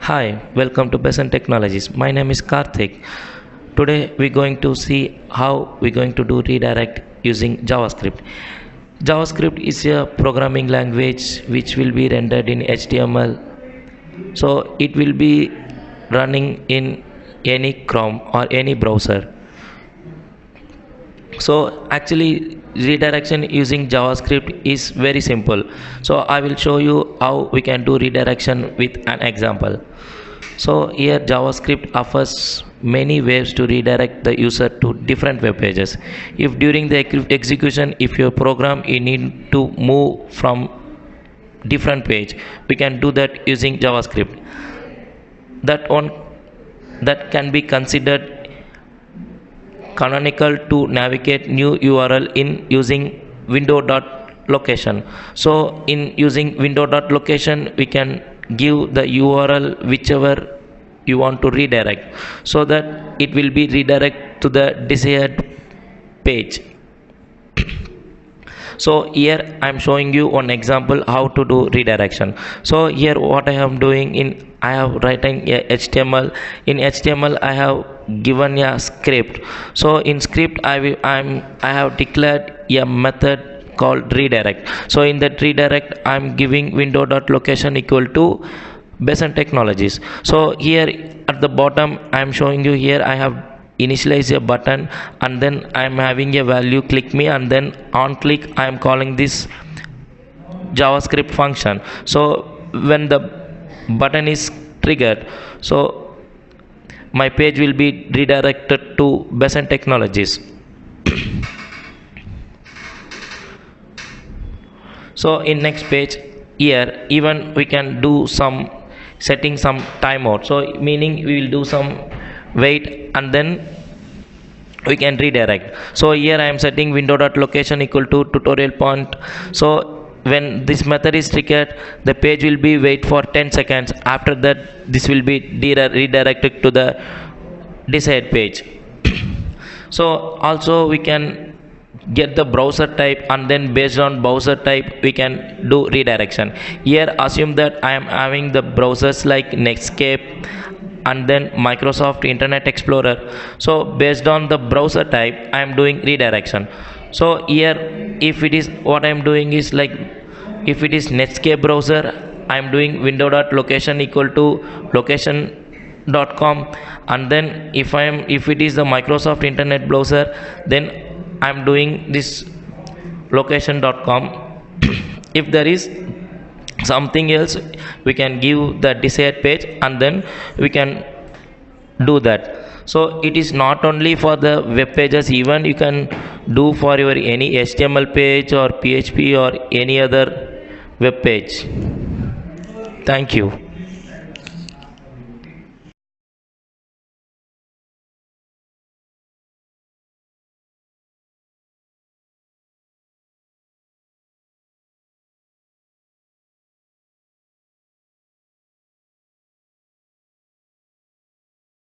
Hi, welcome to Best Technologies. My name is Karthik. Today we're going to see how we're going to do redirect using JavaScript. JavaScript is a programming language which will be rendered in HTML. So it will be running in any Chrome or any browser. So actually redirection using JavaScript is very simple. So I will show you how we can do redirection with an example. So here JavaScript offers many ways to redirect the user to different web pages. If during the execution, if your program you need to move from different page, we can do that using JavaScript. That can be considered canonical to navigate new URL in using window.location. So in using window.location, we can give the URL whichever you want to redirect, so that it will be redirect to the desired page. So here I am showing you one example how to do redirection. So here what I am doing, I have written a HTML. In HTML I have given a script. So in script I have declared a method called redirect. So in that redirect I am giving window.location equal to Best Technologies. So here at the bottom I am showing you, here I have initialize a button, and then I am having a value click me, and then on click I am calling this JavaScript function. So when the button is triggered, so my page will be redirected to Best Technologies. So in next page, here even we can do some setting some timeout. So meaning we will do some wait, and then we can redirect. So here I am setting window.location equal to tutorial point. So when this method is triggered, the page will be wait for 10 seconds. After that this will be redirected to the desired page. So also we can get the browser type, and then based on browser type we can do redirection. Here assume that I am having the browsers like Netscape and then Microsoft Internet Explorer. So based on the browser type I am doing redirection. So here if it is, what I am doing is, like if it is Netscape browser, I am doing window.location equal to location.com, and then if it is the Microsoft Internet browser, then I am doing this location.com. If there is something else, we can give the desired page, and then we can do that. So it is not only for the web pages, even you can do for your any HTML page or PHP or any other web page. Thank you.